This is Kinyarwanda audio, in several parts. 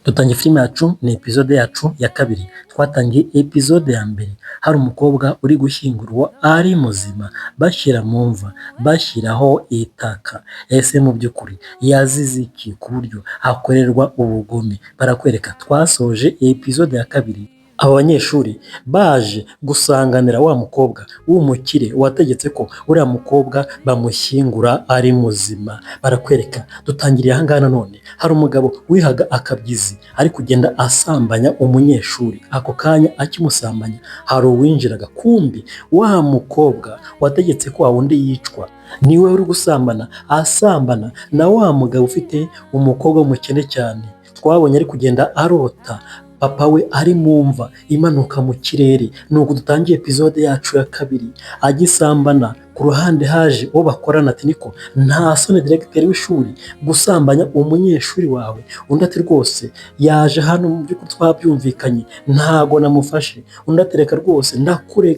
Dutangiye filime yacu, ni episode yacu ya kabiri. Twatangiye episode ya mbere hari umukobwa uri gushyingurwa ari muzima, bashyira mu mva, bashyiraho itaka. Ese mu by'ukuri yazize iki ku buryo hakorerwa ubugome? Barakwereka. Twasoje episode ya kabiri aba banyeshuri baje gusanganira wa mukobwa w'umukire wategetse ko uriya mukobwa bamushyingura ari muzima. Barakwereka. Dutangiriye aha ngaha nanone hari umugabo wihaga akabyizi ari kugenda asambanya umunyeshuri. Ako kanya akimusambanya hari uwinjiraga, kumbi wa mukobwa wategetse ko wundi yicwa niwe uri gusambana, asambana na wa mugabo ufite umukobwa w'umukene cyane. Twabonye ari kugenda arota papa we ari mu mva imanuka mu kirere. Nuko dutangiye episode yacu ya kabiri agisambana. Ku ruhande haje uwo bakorana ati niko nta soni directeur w'ishuri gusambanya umunyeshuri wawe. Undi ati rwose yaje hano mu by'ukuri twabyumvikanye ntago namufashe. Undi atereka rwose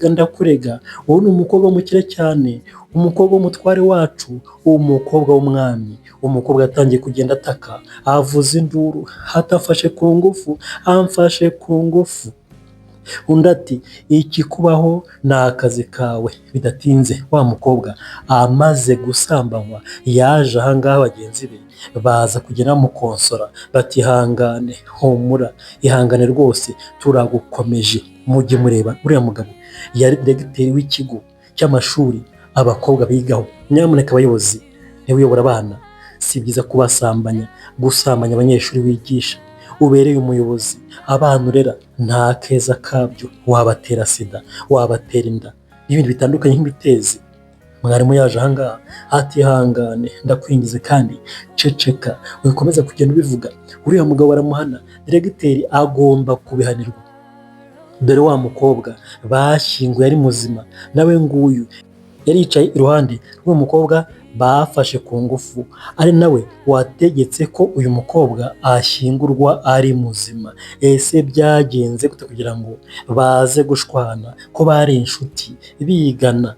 ndakurega uwo ni umukobwa mukire cyane, umukobwa w'umutware wacu, umukobwa w'umwami. Umukobwa yatangiye kugenda ataka avuza induru, hatafashe ku ngufu, amfashe ku ngufu. Undi ati ikikubaho ni akazi kawe. Bidatinze wa mukobwa amaze gusambanywa yaje ahangaha, bagenzi be baza kugenda bamukonsora bati ihangane, humura, ihangane rwose turagukomeje. Mujye mureba uriya mugabo yari diregiteri w'ikigo cy'amashuri abakobwa bigaho. Nyamuneka abayobozi ntiwiyobora abana, si byiza kubasambanya, gusambanya abanyeshuri wigisha. Ubereye umuyobozi, abana urera nta keza kabyo, wabatera sida, wabatera inda n'ibindi bitandukanye nk'ibitezi. Mwarimu yaje ahangaha ati ihangane ndakwingize kandi ceceka, wikomeza kugenda ubivuga. Uriya mugabo baramuhana, diregiteri agomba kubihanirwa. Dore wa mukobwa bashyinguye ari muzima, nawe nguyu yari yicaye iruhande rw'uwo mukobwa bafashe ku ngufu, ari nawe wategetse ko uyu mukobwa ashyingurwa ari muzima. Ese byagenze gute kugira ngo baze gushwana ko bari inshuti bigana?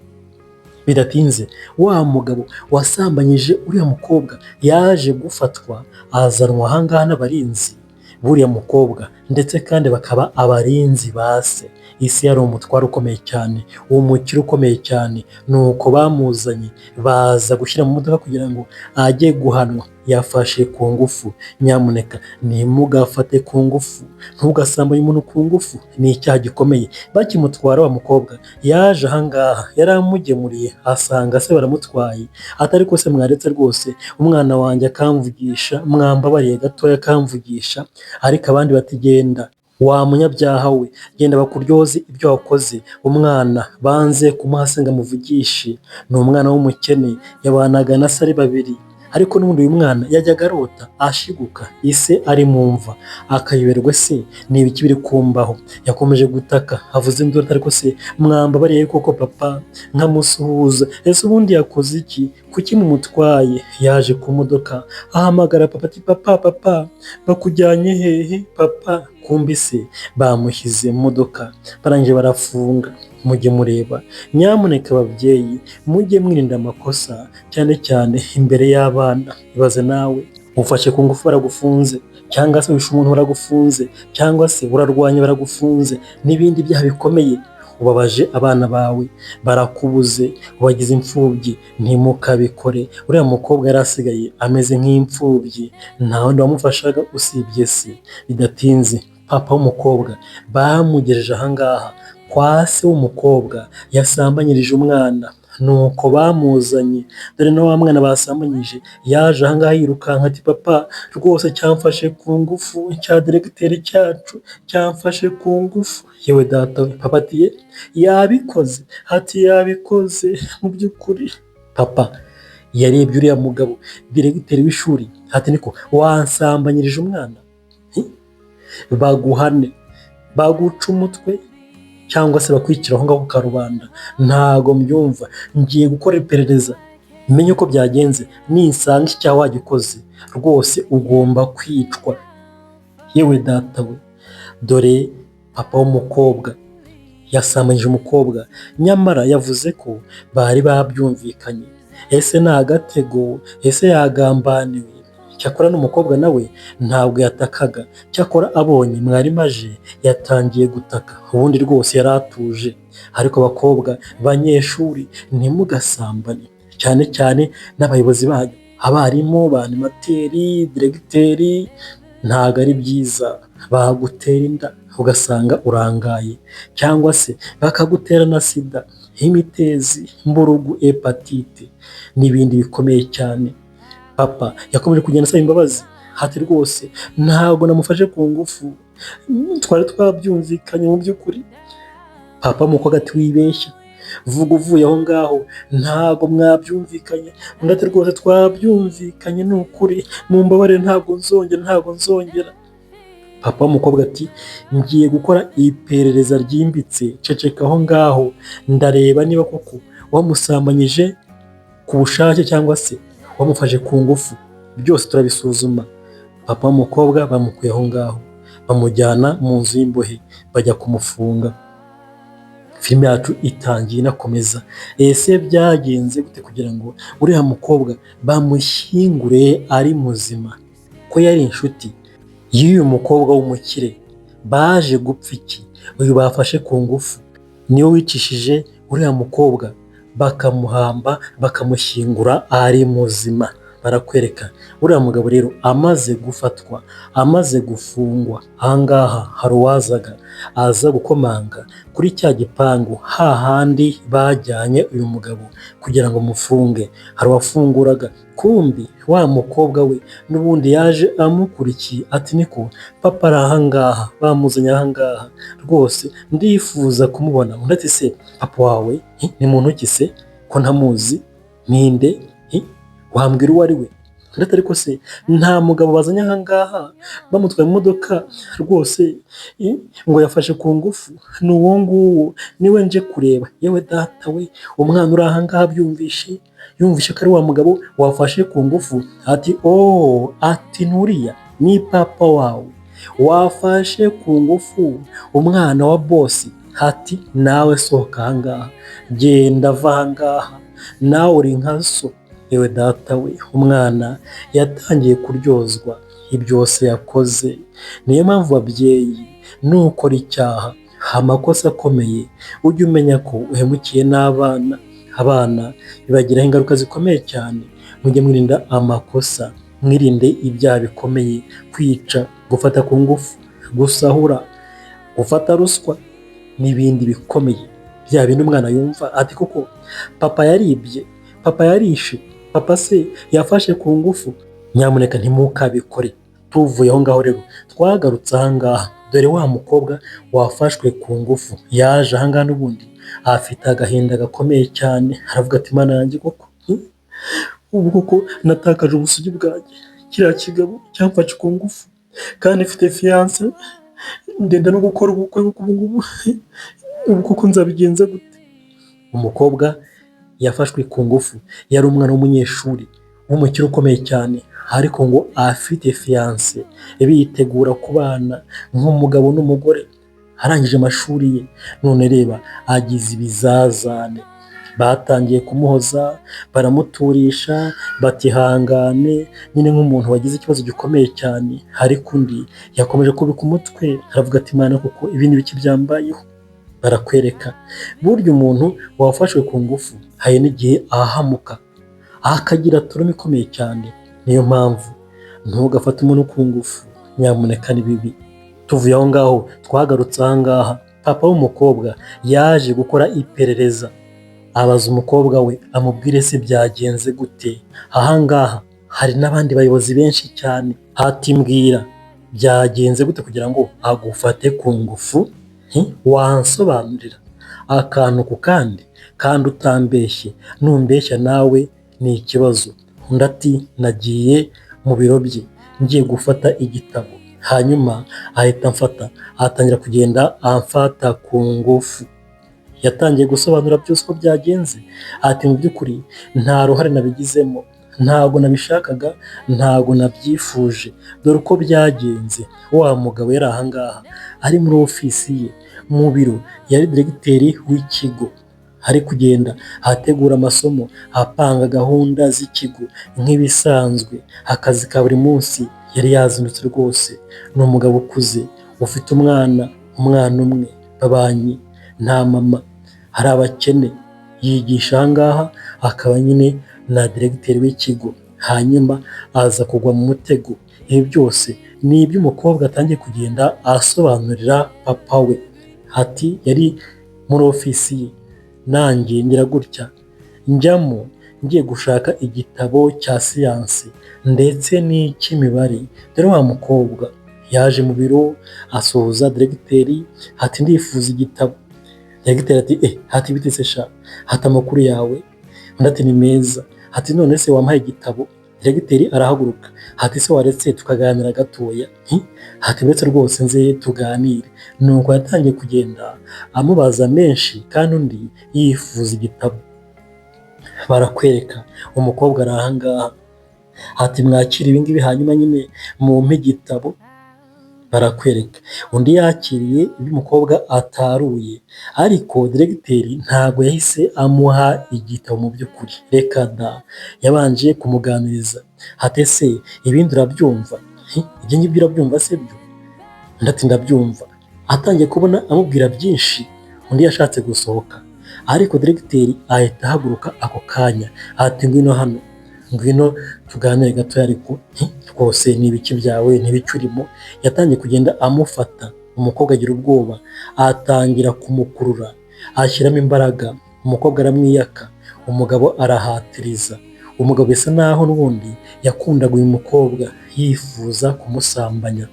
Bidatinze wa mugabo wasambanyije uriya mukobwa yaje gufatwa, azanwa ahangaha n'abarinzi buriya mukobwa, ndetse kandi bakaba abarinzi ba se. Isi yari umutwaro ukomeye cyane, umukire ukomeye cyane. Nuko bamuzanye baza gushyira mu modoka kugira ngo ajye guhanwa. Yafashe ku ngufu. Nyamuneka ntimugafate ku ngufu, ntugasambanye umuntu ku ngufu, ni icyaha gikomeye. Bakimutwara wa mukobwa yaje ahangaha, yari amugemuriye asanga se baramutwaye. Atari ko se mwaretse rwose umwana wanjye akamvugisha, mwambabariye gatoya akamvugisha. Ariko abandi bati genda wa munyabyaha we, genda bakuryoze ibyo wakoze. Umwana banze kumuha se ngo amuvugishe, ni umwana w'umukene, yabanaga na se ari babiri. Ariko n'ubundi uyu mwana yajyaga arota ashiguka ise ari mu mva, akayoberwa se ni ibiki biri kumbaho. Yakomeje gutaka avuze induru, ariko se mwambabariye koko papa, nkamusuhuza. Ese ubundi yakoze iki? Kuki mumutwaye? Yaje ku modoka ahamagara papa ati papa bakujyanye hehe papa? Kumbi se bamushyize mu modoka barangije barafunga. Mujye mureba, nyamuneka ababyeyi mujye mwirinda amakosa, cyane cyane imbere y'abana. Ibaze nawe ufashe ku ngufu baragufunze, cyangwa se wishe umuntu baragufunze, cyangwa se urarwanya baragufunze, n'ibindi byaha bikomeye. Ubabaje abana bawe, barakubuze, ubagize imfubyi. Ntimukabikore. Uriya mukobwa yari asigaye ameze nk'imfubyi, nta wundi wamufashaga usibye se. Bidatinze papa w'umukobwa bamugejeje ahangaha kwa se w'umukobwa yasambanyirije umwana. Nuko bamuzanye, dore na wa mwana basambanyije yaje ahangaha yirukanka ati papa rwose cyamfashe ku ngufu, cya diregiteri cyacu cyamfashe ku ngufu. Yewe data, papa ati yabikoze, ati yabikoze mu by'ukuri. Papa yarebye uriya mugabo diregiteri w'ishuri ati niko wansambanyirije umwana, baguhane, baguca umutwe, cyangwa se bakwicira aho ngaho ku karubanda. Ntago mbyumva, ngiye gukora iperereza menye uko byagenze. Nisanga icyaha wagikoze rwose ugomba kwicwa. Yewe data we, dore papa w'umukobwa yasambanyije umukobwa, nyamara yavuze ko bari babyumvikanye. Ese ni agatego? Ese yagambaniwe? cyakora n'umukobwa nawe ntabwo yatakaga, cyakora abonye mwarimu aje yatangiye gutaka, ubundi rwose yari atuje. Ariko bakobwa banyeshuri ntimugasambane, cyane cyane n'abayobozi banyu, abarimu, ba animateri, diregiteri, ntabwo ari byiza. Bagutera inda ugasanga urangaye, cyangwa se bakagutera na sida, imitezi, mburugu, hepatite n'ibindi bikomeye cyane. Papa yakomeje kugenda asaba imbabazi, ati rwose ntabwo namufashe ku ngufu, twari twabyumvikanye mu by'ukuri. Papa w'umukobwa ati wibeshya, vuga uvuye aho ngaho, ntabwo mwabyumvikanye. Undi ati rwose twabyumvikanye ni ukuri, mumbabarire ntabwo nzongera. Papa w'umukobwa ati ngiye gukora iperereza ryimbitse, ceceka aho ngaho, ndareba niba koko wamusambanyije ku bushake cyangwa se wamufashe ku ngufu, byose turabisuzuma. Papa w'umukobwa bamukuye aho ngaho, bamujyana mu nzu y'imbohe, bajya kumufunga. Filime yacu itangiye inakomeza. Ese byagenze gute kugira ngo uriya mukobwa bamushyingure ari muzima? Ko yari inshuti y'uyu mukobwa w'umukire, baje gupfa iki? Uyu bafashe ku ngufu niwe wicishije uriya mukobwa, bakamuhamba bakamushyingura ari muzima. Barakwereka uriya mugabo rero amaze gufatwa, amaze gufungwa, ahangaha hari uwazaga aza gukomanga kuri cya gipangu hahandi bajyanye uyu mugabo kugira ngo mufunge. Hari uwafunguraga, kumbi wa mukobwa we n'ubundi yaje amukurikiye, ati niko papa ari ahangaha, bamuzanye ahangaha, rwose ndifuza kumubona. Undi ati se papa wawe ni muntu ki se ko ntamuzi, ninde? Wambwira uwo ari we? Ndetse ariko se nta mugabo bazanye ahangaha bamutwaye mu modoka rwose ngo yafashe ku ngufu, ni uwo nguwo, niwe nje kureba. Yewe data we, umwana uri ahangaha yumvishe ko ari wa mugabo wafashe ku ngufu, ati ati nuriya ni papa wawe wafashe ku ngufu umwana wa bosi, ati nawe sohoka ahangaha, genda va ahangaha, nawe uri nka so. Yewe data we, umwana yatangiye kuryozwa ibyose yakoze. Niyo mpamvu babyeyi, nukora icyaha, amakosa akomeye, ujye umenya ko uhemukiye n'abana. Abana bibagiraho ingaruka zikomeye cyane. Mujye mwirinda amakosa, mwirinde ibyaha bikomeye, kwica, gufata ku ngufu, gusahura, gufata ruswa n'ibindi bikomeye. Bya bindi umwana yumva ati koko papa yaribye, papa yarishe, papa se yafashe ku ngufu. Nyamuneka ntimukabikore. Tuvuye aho ngaho rero twagarutse ahangaha, dore wa mukobwa wafashwe ku ngufu yaje ahangaha, n'ubundi afite agahinda gakomeye cyane. Aravuga ati mana yanjye, koko ubu koko natakaje ubusugi bwanjye, kiriya kigabo cyamfashe ku ngufu kandi mfite fiyanse, ndenda no gukora ubukwe, ubu koko nzabigenza gute? Umukobwa yafashwe ku ngufu yari umwana w'umunyeshuri w'umukire ukomeye cyane, ariko ngo afite fiyanse, bitegura kubana nk'umugabo n'umugore, arangije amashuri ye. None reba agize ibizazane, batangiye kumuhoza, baramuturisha, batihangane, nyine nk'umuntu wagize ikibazo gikomeye cyane. Ariko undi yakomeje kubika umutwe, aravuga ati mana kuko ibindi biki byambayeho. Barakwereka burya umuntu wafashwe ku ngufu hari n'igihe ahahamuka, akagira turuma ikomeye cyane. Niyo mpamvu ntugafate umuntu ku ngufu, nyamuneka ni bibi. Tuvuye aho ngaho twagarutse ahangaha, papa w'umukobwa yaje gukora iperereza, abaza umukobwa we amubwire se byagenze gute. Ahangaha hari n'abandi bayobozi benshi cyane, ati mbwira byagenze gute kugira ngo agufate ku ngufu, wansobanurira akantu ku kandi utambeshye, numbeshya nawe ni ikibazo. Undi ati nagiye mu biro bye ngiye gufata igitabo, hanyuma ahita atangira kugenda amfata ku ngufu. Yatangiye gusobanura byose uko byagenze, ati mu by'ukuri nta ruhare nabigizemo, ntabwo nabishakaga, ntabwo nabyifuje, dore uko byagenze. Wa mugabo yari ahangaha ari muri ofisi ye mu biro, yari diregiteri w'ikigo, ari kugenda ahategura amasomo, apanga gahunda z'ikigo nk'ibisanzwe. Akazi ka buri munsi yari yazindutse rwose. Ni umugabo ukuze ufite umwana umwe babanye nta mama, hari abakene. Yigisha ahangaha akaba nyine na diregiteri w'ikigo, hanyuma aza kugwa mu mutego. Ibi byose ni iby'umukobwa atangiye kugenda asobanurira papa we. Ati yari muri ofisi ye, nanjye ngira gutya njyamo ngiye gushaka igitabo cya siyansi ndetse n'icy'imibare. Dore wa mukobwa yaje mu biro asuhuza diregiteri, ati ndifuza igitabo. Diregiteri ati hati bite se sha, hati amakuru yawe? Undi ati ni meza. Hati none se wampaye igitabo? Diregiteri arahaguruka, hati se waretse tukaganira gatoya? Hati ndetse rwose nze tuganire. Nuko yatangiye kugenda amubaza menshi kandi undi yifuza igitabo. Barakwereka umukobwa ari ahangaha, hati mwakira ibingibi hanyuma nyine mumpe igitabo. Barakwereka undi yakiriye ibyo umukobwa ataruye, ariko diregiteri ntabwo yahise amuha igitabo mu by'ukuri. Reka da, yabanje kumuganiriza. Hati se ibindi urabyumva? Ibyo ngibyo urabyumva se byo? Undi ati ndabyumva. Atangiye kubona amubwira byinshi, undi yashatse gusohoka, ariko diregiteri ahita ahaguruka ako kanya. Ati ngwino hano, ngwino tuganire gato. Ariko rwose ni ibiki byawe, n'ibiki urimo? Yatangiye kugenda amufata. Umukobwa agira ubwoba, atangira kumukurura, ashyiramo imbaraga. Umukobwa aramwiyaka, umugabo arahatiriza. Umugabo bisa naho n'ubundi yakundaga uyu mukobwa, yifuza kumusambanya.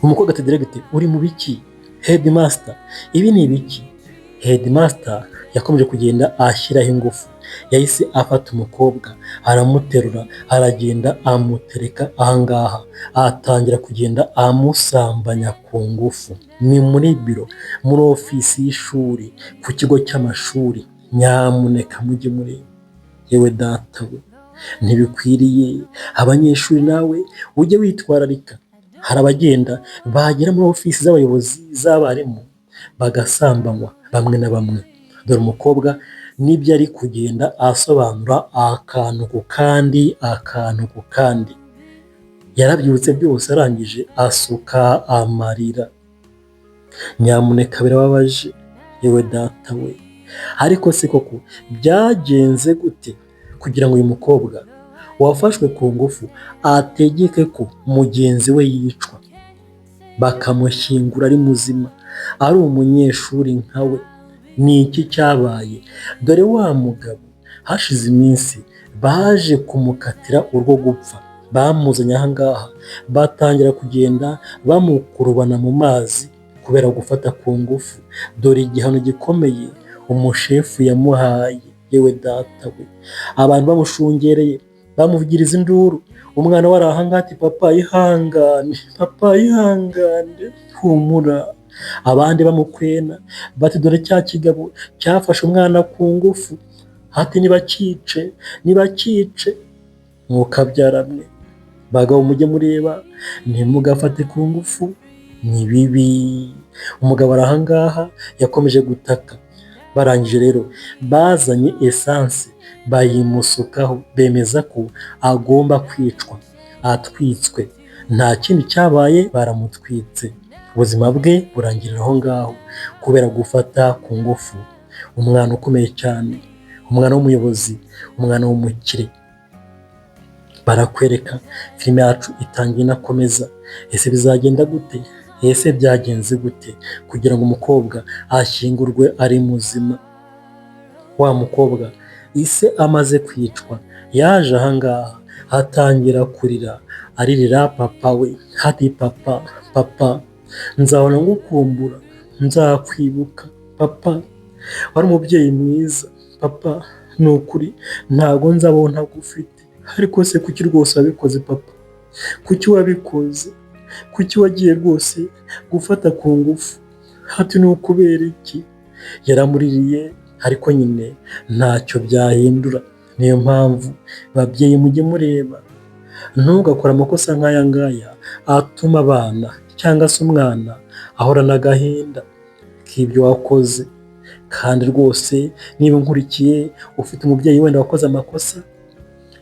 Umukobwa ati diregiteri uri mu biki? Headmaster ibi ni ibiki? Headmaster yakomeje kugenda ashyiraho ingufu. Yahise afata umukobwa aramuterura, aragenda amutereka ahangaha, atangira kugenda amusambanya ku ngufu. Ni muri biro, muri ofisi y'ishuri, ku kigo cy'amashuri. Nyamuneka mujye mureba. Yewe data we, ntibikwiriye. Abanyeshuri nawe ujye witwararika. Hari abagenda bagera muri ofisi z'abayobozi, z'abarimu, bagasambanywa bamwe na bamwe. Dore umukobwa n'ibyo ari kugenda asobanura akantu ku kandi. Yarabyutse byose, arangije asuka amarira. Nyamuneka birababaje. Yewe data we, ariko se koko byagenze gute kugira ngo uyu mukobwa wafashwe ku ngufu ategeke ko mugenzi we yicwa, bakamushyingura ari muzima, ari umunyeshuri nkawe? Ni iki cyabaye? Dore wa mugabo hashize iminsi baje kumukatira urwo gupfa. Bamuzanye ahangaha, batangira kugenda bamukurubana mu mazi kubera gufata ku ngufu. Dore igihano gikomeye umushefu yamuhaye. Yewe data we, abantu bamushungereye, bamuvugiriza induru. Umwana we ari ahangaha ati papa ihangane, papa ihangane, humura. Abandi bamukwena bati dore cya kigabo cyafashe umwana ku ngufu, hati nibakice. Mwukabyaramwe, bagabo mujye mureba, ntimugafate ku ngufu, ni bibi. Umugabo ari ahangaha yakomeje gutaka. Barangije rero bazanye esanse bayimusukaho, bemeza ko agomba kwicwa, atwitswe. Nta kindi cyabaye, baramutwitse. Ubuzima bwe burangirira aho ngaho kubera gufata ku ngufu umwana ukomeye cyane, umwana w'umuyobozi, umwana w'umukire. Barakwereka filime yacu itangiye inakomeza. Ese bizagenda gute? Ese byagenze gute kugira ngo umukobwa ashyingurwe ari muzima? Wa mukobwa ise amaze kwicwa yaje ahangaha, atangira kurira, aririra papa we. Hati papa nzahora ngukumbura, nzakwibuka papa, wari umubyeyi mwiza papa, ni ukuri ntabwo nzabaho ntagufite. Ariko se kuki rwose wabikoze papa? Kuki wabikoze? Kuki wagiye rwose gufata ku ngufu? Hati ni ukubera iki? Yaramuririye, ariko nyine ntacyo byahindura. Niyo mpamvu babyeyi mujye mureba, ntugakore amakosa nk'aya ngaya atuma abana cyangwa se umwana ahorana agahinda k'ibyo wakoze. kandi rwose niba unkurikiye ufite umubyeyi wenda wakoze amakosa,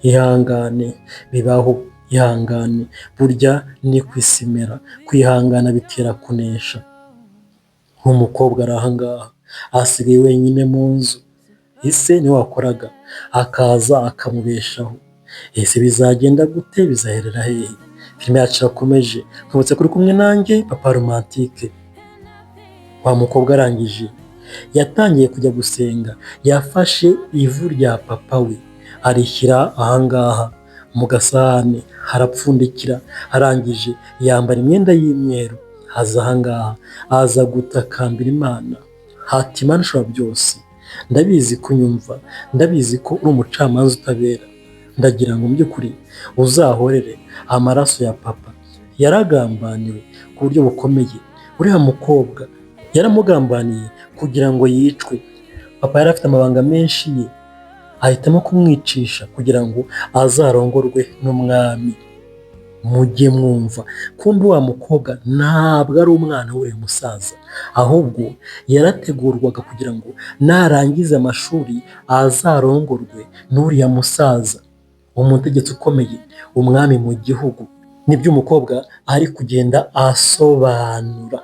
ihangane, bibaho, ihangane, burya ni ku isi imera, kwihangana bitera kunesha. Nk'umukobwa ari aha ngaha asigaye wenyine mu nzu, ese niwe wakoraga, akaza akamubeshaho. Ese bizagenda gute? Bizaherera hehe? Filime yacu irakomeje, twibutse kuri kumwe nanjye Papa Romantike. Wa mukobwa arangije yatangiye kujya gusenga, yafashe ivu rya papa we arishyira ahangaha mu gasahane, harapfundikira, arangije yambara imyenda y'imyeru, aza ahangaha aza gutakambira Imana, hati Imana ishobora byose, ndabizi ko unyumva, ndabizi ko uri umucamanza utabera, ndagira ngo mu by'ukuri uzahorere amaraso ya papa. Yaragambaniwe ku buryo bukomeye, uriya mukobwa yaramugambaniye kugira ngo yicwe. Papa yari afite amabanga menshi ye, ahitamo kumwicisha kugira ngo azarongorwe n'umwami. Mujye mwumva, kumbe wa mukobwa ntabwo ari umwana w'uriya musaza, ahubwo yarategurwaga kugira ngo narangiza amashuri azarongorwe n'uriya musaza, umutegetsi ukomeye, umwami mu gihugu. Nibyo umukobwa ari kugenda asobanura.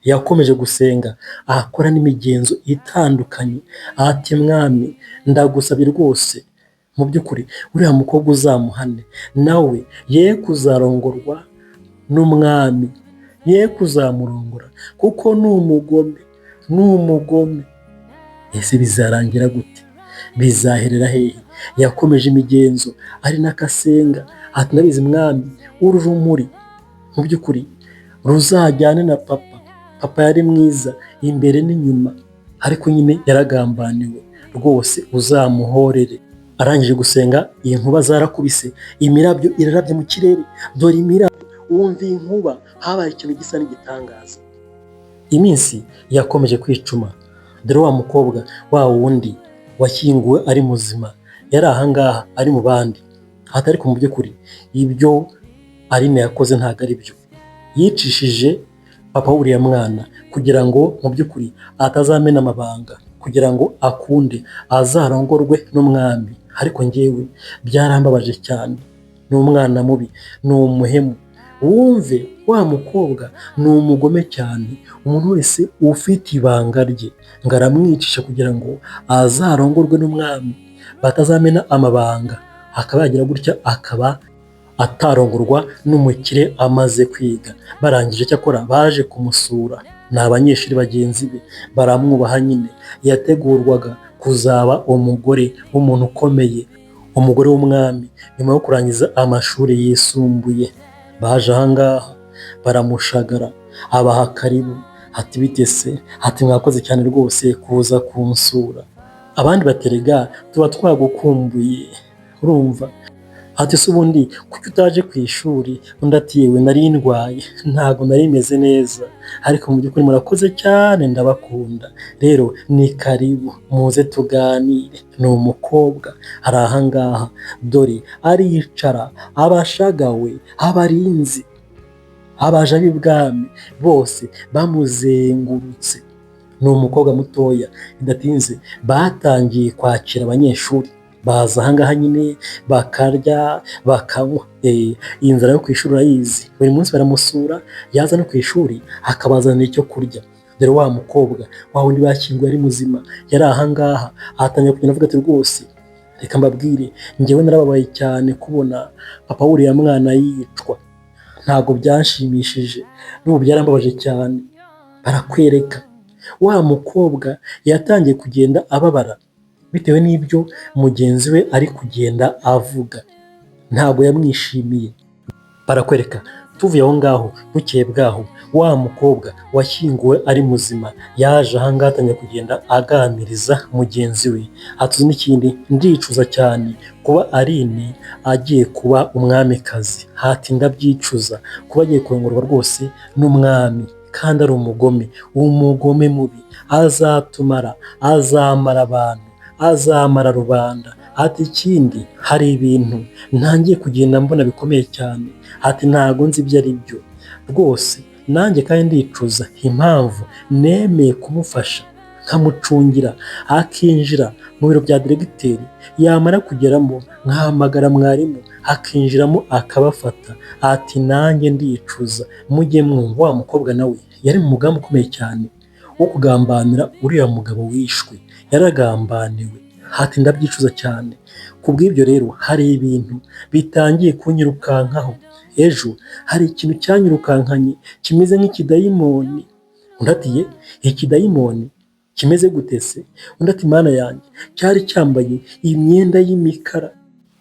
Yakomeje gusenga, akora n'imigenzo itandukanye, ati mwami ndagusabye rwose, mu by'ukuri uriya mukobwa uzamuhane, nawe ye kuzarongorwa n'umwami, ye kuzamurongora kuko ni umugome, ni umugome. Ese bizarangira gute? Bizaherera hehe? Yakomeje imigenzo ari n'akasenga, ati ndabizi mwami uru rumuri mu by'ukuri ruzajyane na papa. Papa yari mwiza imbere n'inyuma, ariko nyine yaragambaniwe, rwose uzamuhorere. Arangije gusenga, iyi nkuba zarakubise, imirabyo irarabye mu kirere, dore imirabyo, wumva iyi nkuba, habaye ikintu gisa n'igitangaza. Iminsi yakomeje kwicuma, dore wa mukobwa wa wundi washyinguwe ari muzima yari ahangaha ari mu bandi, ariko mu by'ukuri ibyo Aline yakoze ntabwo ari byo. Yicishije papa w'uriya mwana kugira ngo mu by'ukuri atazamena amabanga, kugira ngo akunde azarongorwe n'umwami. Ariko njyewe byarambabaje cyane, ni umwana mubi, ni umuhemu. Wumve wa mukobwa ni umugome cyane, umuntu wese ufite ibanga rye ngo aramwicisha kugira ngo azarongorwe n'umwami, batazamena amabanga, akaba yagira gutya akaba atarongorwa n'umukire amaze kwiga. Barangije cyakora baje kumusura, ni abanyeshuri bagenzi be, baramwubaha nyine. Yategurwaga kuzaba umugore w'umuntu ukomeye, umugore w'umwami, nyuma yo kurangiza amashuri yisumbuye. Baje ahangaha baramushagara, abaha karibu, ati bite se, ati mwakoze cyane rwose kuza kunsura. Abandi baterega tuba twagukumbuye, urumva. Ati se ubundi kuki utaje ku ishuri? Undi ati yewe nari ndwaye, ntabwo nari meze neza, ariko mu by'ukuri murakoze cyane, ndabakunda, rero ni karibu muze tuganire. Ni umukobwa ari ahangaha, dore aricara, abashagawe, abarinzi, abaja b'ibwami bose bamuzengurutse. Ni umukobwa mutoya, bidatinze batangiye kwakira abanyeshuri. Baza ahangaha nyine bakarya bakanywa. Iyi nzara yo ku ishuri urayizi, buri munsi baramusura, yaza no ku ishuri akabazanira icyo kurya. Dore wa mukobwa wa wundi bashyinguye ari muzima yari ahangaha, ahatangira kugenda avuga ati rwose reka mbabwire, njyewe narababaye cyane kubona papa w'uriya mwana yicwa, ntabwo byanshimishije, n'ubu byarambabaje cyane. Barakwereka wa mukobwa yatangiye kugenda ababara bitewe n'ibyo mugenzi we ari kugenda avuga, ntabwo yamwishimiye. Barakwereka tuvuye aho ngaho, bukeye bwaho wa mukobwa washyinguwe ari muzima yaje ahangaha atangiye kugenda aganiriza mugenzi we, atuzi n'ikindi, ndicuza cyane kuba Aline agiye kuba umwamikazi, hati ndabyicuza kuba agiye kurongorwa rwose n'umwami, kandi ari umugome, umugome mubi, azatumara, azamara abantu, azamara rubanda. Ati ikindi, hari ibintu ntangiye kugenda mbona bikomeye cyane, ati ntago nzi ibyo ari byo rwose, nanjye kandi ndicuza impamvu nemeye kumufasha nkamucungira akinjira mu biro bya diregiteri, yamara kugeramo nkahamagara mwarimu akinjiramo akabafata ati nanjye ndicuza mujye mwumva. Wa mukobwa nawe yari mu mugambi ukomeye cyane wo kugambanira uriya mugabo wishwe, yaragambaniwe ati ndabyicuza cyane. Ku bw'ibyo rero hari ibintu bitangiye kunyirukankaho. Ejo hari ikintu cyanyirukankanye kimeze nk'ikidayimoni. Undi ati ye ikidayimoni kimeze gute se? Undi ati mana yanjye, cyari cyambaye imyenda y'imikara,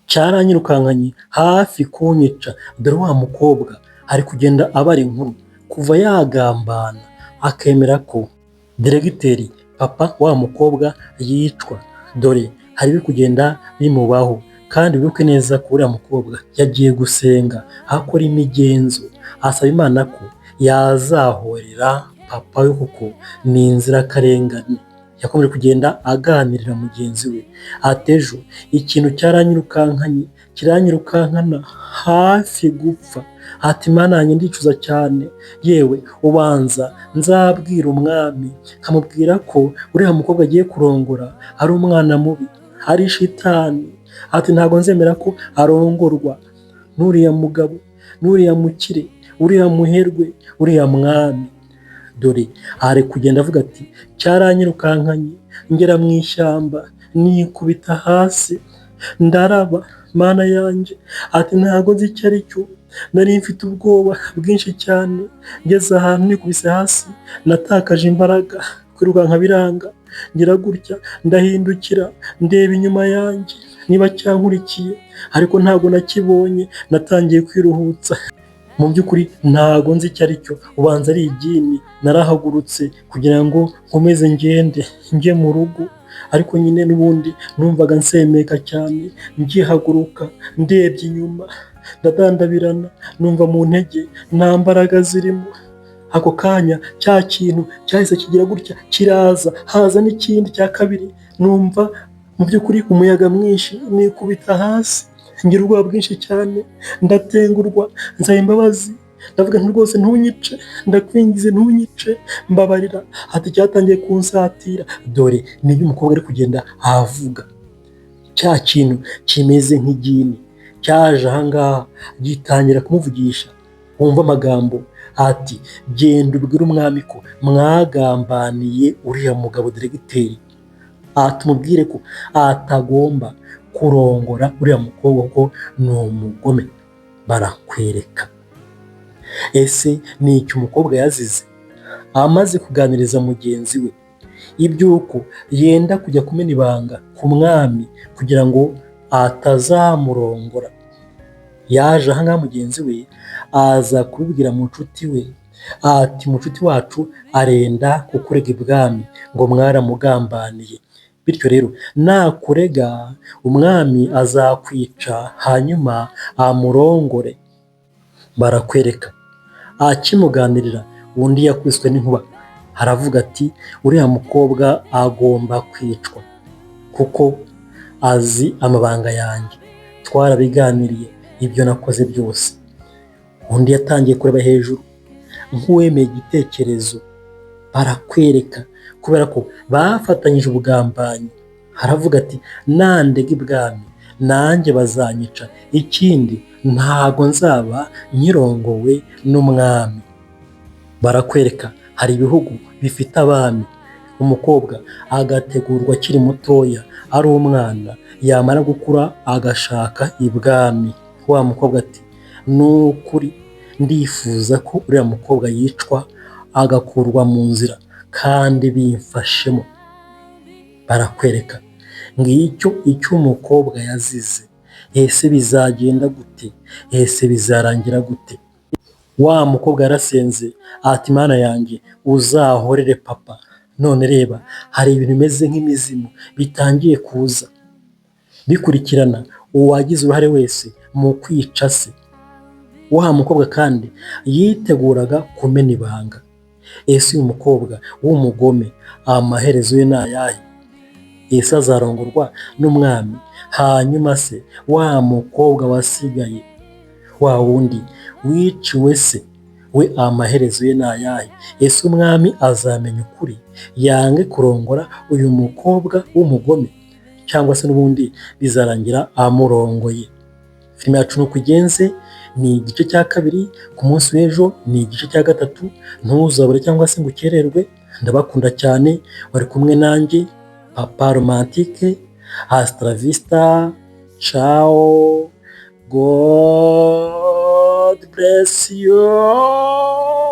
cyaranyirukankanye hafi kunyica. Dore wa mukobwa ari kugenda abara inkuru kuva yagambana akemera ko diregiteri papa wa mukobwa yicwa. Dore hari biri kugenda bimubaho, kandi wibuke neza ko uriya mukobwa yagiye gusenga akora imigenzo asaba Imana ko yazahorera papa we kuko ni inzirakarengane. Yakomeje kugenda aganirira mugenzi we ati ejo ikintu cyaranyirukankanye kiranyirukankana hafi gupfa, ati Mana yanjye ndicuza cyane, yewe ubanza nzabwira umwami nkamubwira ko uriya mukobwa agiye kurongora ari umwana mubi, ari shitani, ati ntabwo nzemera ko arongorwa n'uriya mugabo, n'uriya mukire, uriya muherwe, uriya mwami. Dore ari kugenda avuga ati cyaranyirukankanye ngera mu ishyamba nikubita hasi ndaraba, Mana yanjye, ati ntabwo nzi icyo ari cyo, nari mfite ubwoba bwinshi cyane, ngeze ahantu nikubise hasi natakaje imbaraga, kwirukanka biranga, ngira gutya ndahindukira ndeba inyuma yanjye niba cyankurikiye, ariko ntabwo nakibonye, natangiye kwiruhutsa. Mu by'ukuri ntabwo nzi icyo ari cyo, ubanza ari igini. Narahagurutse kugira ngo nkomeze ngende njye mu rugo, ariko nyine n'ubundi numvaga nsemeka cyane. Ngihaguruka ndebye inyuma ndadandabirana, numva mu ntege nta mbaraga zirimo. Ako kanya cya kintu cyahise kigira gutya kiraza, haza n'ikindi cya kabiri, numva mu by'ukuri umuyaga mwinshi, nikubita hasi ngira ubwoba bwinshi cyane, ndatengurwa, nsaba imbabazi, ndavuga nti rwose ntunyice, ndakwingize ntunyice, mbabarira. Ati cyatangiye kunsatira. Dore nibyo umukobwa ari kugenda avuga, cya kintu kimeze nk'igini cyaje ahangaha gitangira kumuvugisha. Wumva amagambo ati genda ubwire umwami ko mwagambaniye uriya mugabo diregiteri, atumubwire ko atagomba kurongora uriya mukobwa ko ni umugome. Barakwereka. Ese ni iki umukobwa yazize? Amaze kuganiriza mugenzi we iby'uko yenda kujya kumena ibanga ku mwami kugira ngo atazamurongora, yaje ahangaha mugenzi we aza kubibwira mu nshuti we ati munshuti wacu arenda kukurega ibwami ngo mwaramugambaniye, bityo rero nakurega umwami azakwica hanyuma amurongore. Barakwereka. Akimuganirira undi yakubiswe n'inkuba, haravuga ati uriya mukobwa agomba kwicwa kuko azi amabanga yanjye, twarabiganiriye ibyo nakoze byose. Undi yatangiye kureba hejuru nk'uwemeye igitekerezo. Barakwereka kubera ko bafatanyije ubugambanyi. Haravuga ati nandega ibwami nanjye bazanyica, ikindi ntago nzaba nyirongowe n'umwami. Barakwereka hari ibihugu bifite abami, umukobwa agategurwa akiri mutoya ari umwana, yamara gukura agashaka ibwami. Wa mukobwa ati nukuri ndifuza ko uriya mukobwa yicwa agakurwa mu nzira kandi bimfashemo. Barakwereka. Ngicyo icyo umukobwa yazize. Ese bizagenda gute? Ese bizarangira gute? Wa mukobwa yarasenze ati Mana yanjye uzahorere papa. None reba hari ibintu bimeze nk'imizimu bitangiye kuza bikurikirana uwagize uruhare wese mu kwica se. Wa mukobwa kandi yiteguraga kumena ibanga. Ese uyu mukobwa w'umugome amaherezo ye ni ayahe? Ese azarongorwa n'umwami? Hanyuma se wa mukobwa wasigaye, wa wundi wiciwe se, we amaherezo ye ni ayahe? Ese umwami azamenya ukuri yange kurongora uyu mukobwa w'umugome, cyangwa se n'ubundi bizarangira amurongoye? Filime yacu nuko igenze, ni igice cya kabiri, ku munsi w'ejo ni igice cya gatatu. Ntuzabure cyangwa se ngo ukererwe. Ndabakunda cyane, wari kumwe nanjye Papa Romantique. Hasta la vista, ciao, God bless you.